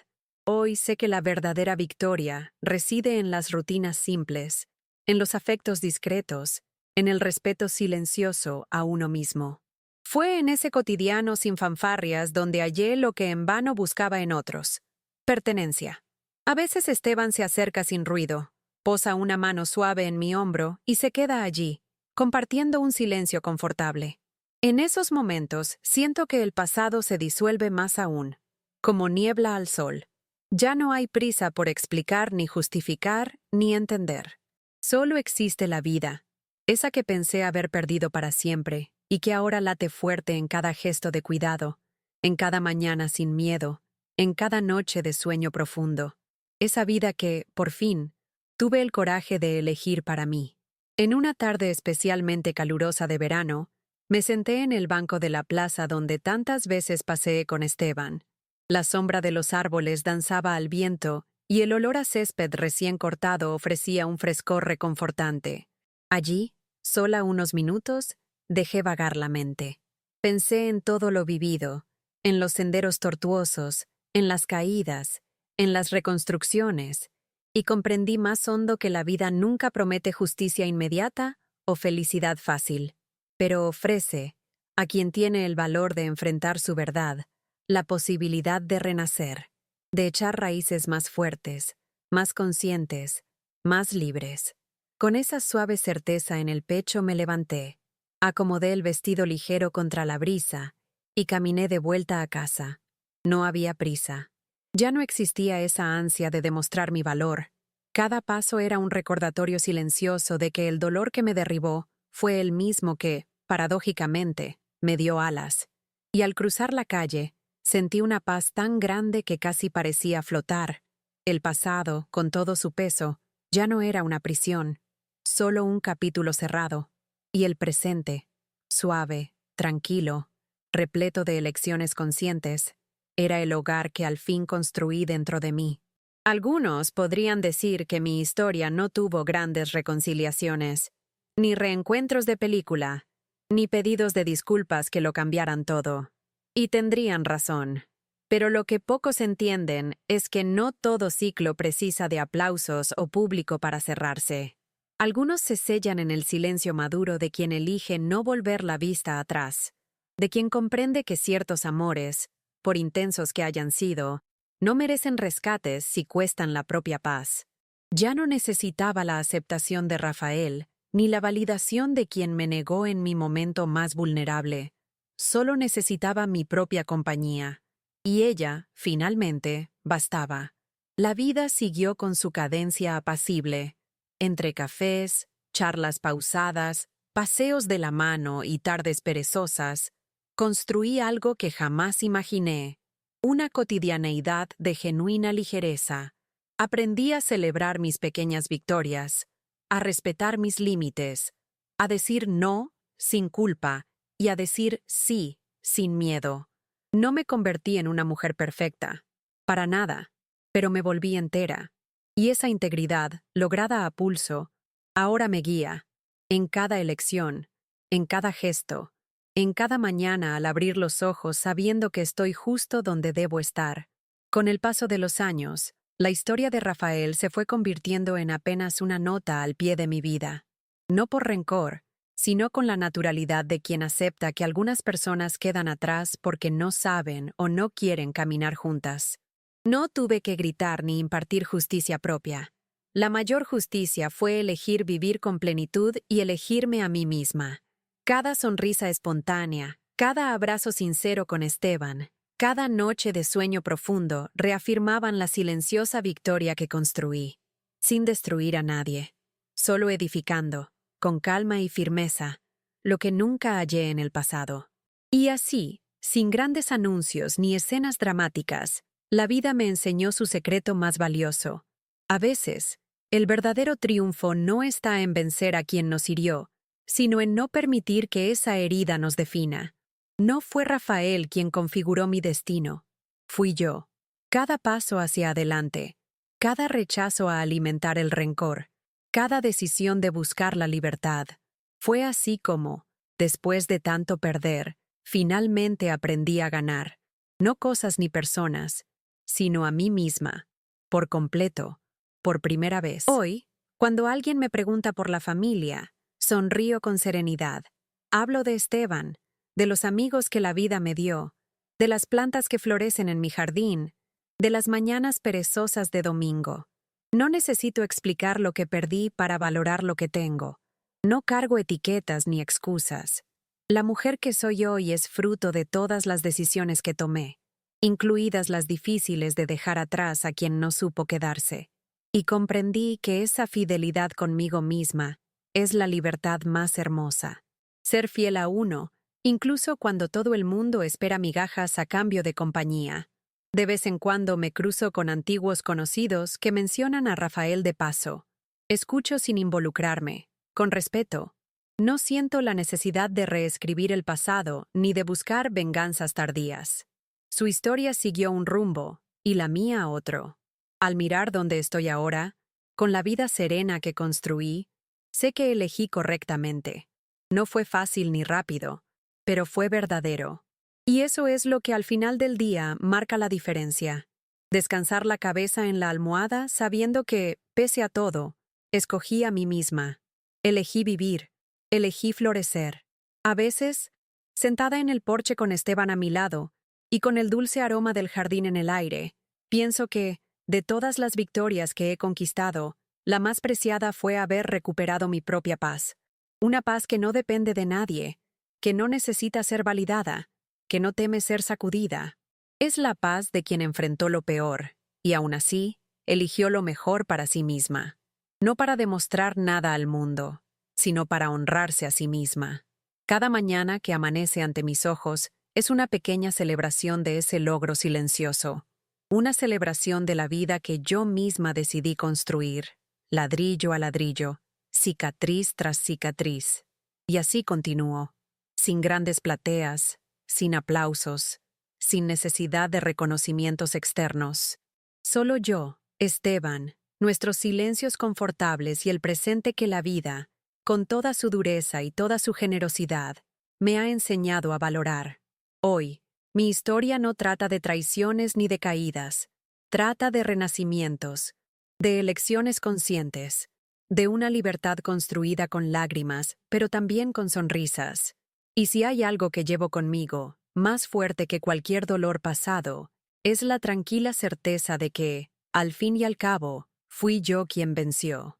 Hoy sé que la verdadera victoria reside en las rutinas simples, en los afectos discretos, en el respeto silencioso a uno mismo. Fue en ese cotidiano sin fanfarrias donde hallé lo que en vano buscaba en otros: pertenencia. A veces Esteban se acerca sin ruido, posa una mano suave en mi hombro y se queda allí, compartiendo un silencio confortable. En esos momentos siento que el pasado se disuelve más aún, como niebla al sol. Ya no hay prisa por explicar ni justificar ni entender. Solo existe la vida, esa que pensé haber perdido para siempre y que ahora late fuerte en cada gesto de cuidado, en cada mañana sin miedo, en cada noche de sueño profundo. Esa vida que, por fin, tuve el coraje de elegir para mí. En una tarde especialmente calurosa de verano, me senté en el banco de la plaza donde tantas veces paseé con Esteban. La sombra de los árboles danzaba al viento y el olor a césped recién cortado ofrecía un frescor reconfortante. Allí, sola unos minutos, dejé vagar la mente. Pensé en todo lo vivido, en los senderos tortuosos, en las caídas, en las reconstrucciones, y comprendí más hondo que la vida nunca promete justicia inmediata o felicidad fácil, pero ofrece, a quien tiene el valor de enfrentar su verdad, la posibilidad de renacer, de echar raíces más fuertes, más conscientes, más libres. Con esa suave certeza en el pecho me levanté, acomodé el vestido ligero contra la brisa y caminé de vuelta a casa. No había prisa. Ya no existía esa ansia de demostrar mi valor. Cada paso era un recordatorio silencioso de que el dolor que me derribó fue el mismo que, paradójicamente, me dio alas. Y al cruzar la calle, sentí una paz tan grande que casi parecía flotar. El pasado, con todo su peso, ya no era una prisión, solo un capítulo cerrado. Y el presente, suave, tranquilo, repleto de elecciones conscientes, era el hogar que al fin construí dentro de mí. Algunos podrían decir que mi historia no tuvo grandes reconciliaciones, ni reencuentros de película, ni pedidos de disculpas que lo cambiaran todo. Y tendrían razón. Pero lo que pocos entienden es que no todo ciclo precisa de aplausos o público para cerrarse. Algunos se sellan en el silencio maduro de quien elige no volver la vista atrás, de quien comprende que ciertos amores, por intensos que hayan sido, no merecen rescates si cuestan la propia paz. Ya no necesitaba la aceptación de Rafael, ni la validación de quien me negó en mi momento más vulnerable. Solo necesitaba mi propia compañía. Y ella, finalmente, bastaba. La vida siguió con su cadencia apacible. Entre cafés, charlas pausadas, paseos de la mano y tardes perezosas, construí algo que jamás imaginé, una cotidianeidad de genuina ligereza. Aprendí a celebrar mis pequeñas victorias, a respetar mis límites, a decir no sin culpa y a decir sí sin miedo. No me convertí en una mujer perfecta, para nada, pero me volví entera. Y esa integridad, lograda a pulso, ahora me guía, en cada elección, en cada gesto, en cada mañana al abrir los ojos sabiendo que estoy justo donde debo estar. Con el paso de los años, la historia de Rafael se fue convirtiendo en apenas una nota al pie de mi vida. No por rencor, sino con la naturalidad de quien acepta que algunas personas quedan atrás porque no saben o no quieren caminar juntas. No tuve que gritar ni impartir justicia propia. La mayor justicia fue elegir vivir con plenitud y elegirme a mí misma. Cada sonrisa espontánea, cada abrazo sincero con Esteban, cada noche de sueño profundo reafirmaban la silenciosa victoria que construí, sin destruir a nadie, solo edificando, con calma y firmeza, lo que nunca hallé en el pasado. Y así, sin grandes anuncios ni escenas dramáticas, la vida me enseñó su secreto más valioso. A veces, el verdadero triunfo no está en vencer a quien nos hirió, sino en no permitir que esa herida nos defina. No fue Rafael quien configuró mi destino, fui yo. Cada paso hacia adelante, cada rechazo a alimentar el rencor, cada decisión de buscar la libertad. Fue así como, después de tanto perder, finalmente aprendí a ganar, no cosas ni personas, sino a mí misma, por completo, por primera vez. Hoy, cuando alguien me pregunta por la familia, sonrío con serenidad. Hablo de Esteban, de los amigos que la vida me dio, de las plantas que florecen en mi jardín, de las mañanas perezosas de domingo. No necesito explicar lo que perdí para valorar lo que tengo. No cargo etiquetas ni excusas. La mujer que soy hoy es fruto de todas las decisiones que tomé, incluidas las difíciles de dejar atrás a quien no supo quedarse. Y comprendí que esa fidelidad conmigo misma es la libertad más hermosa. Ser fiel a uno, incluso cuando todo el mundo espera migajas a cambio de compañía. De vez en cuando me cruzo con antiguos conocidos que mencionan a Rafael de paso. Escucho sin involucrarme, con respeto. No siento la necesidad de reescribir el pasado ni de buscar venganzas tardías. Su historia siguió un rumbo, y la mía otro. Al mirar dónde estoy ahora, con la vida serena que construí, sé que elegí correctamente. No fue fácil ni rápido, pero fue verdadero. Y eso es lo que al final del día marca la diferencia. Descansar la cabeza en la almohada sabiendo que, pese a todo, escogí a mí misma. Elegí vivir, elegí florecer. A veces, sentada en el porche con Esteban a mi lado, y con el dulce aroma del jardín en el aire, pienso que, de todas las victorias que he conquistado, la más preciada fue haber recuperado mi propia paz. Una paz que no depende de nadie, que no necesita ser validada, que no teme ser sacudida. Es la paz de quien enfrentó lo peor, y aún así, eligió lo mejor para sí misma. No para demostrar nada al mundo, sino para honrarse a sí misma. Cada mañana que amanece ante mis ojos es una pequeña celebración de ese logro silencioso. Una celebración de la vida que yo misma decidí construir, ladrillo a ladrillo, cicatriz tras cicatriz. Y así continúo, sin grandes plateas, sin aplausos, sin necesidad de reconocimientos externos. Solo yo, Esteban, nuestros silencios confortables y el presente que la vida, con toda su dureza y toda su generosidad, me ha enseñado a valorar. Hoy, mi historia no trata de traiciones ni de caídas, trata de renacimientos, de elecciones conscientes, de una libertad construida con lágrimas, pero también con sonrisas. Y si hay algo que llevo conmigo, más fuerte que cualquier dolor pasado, es la tranquila certeza de que, al fin y al cabo, fui yo quien venció.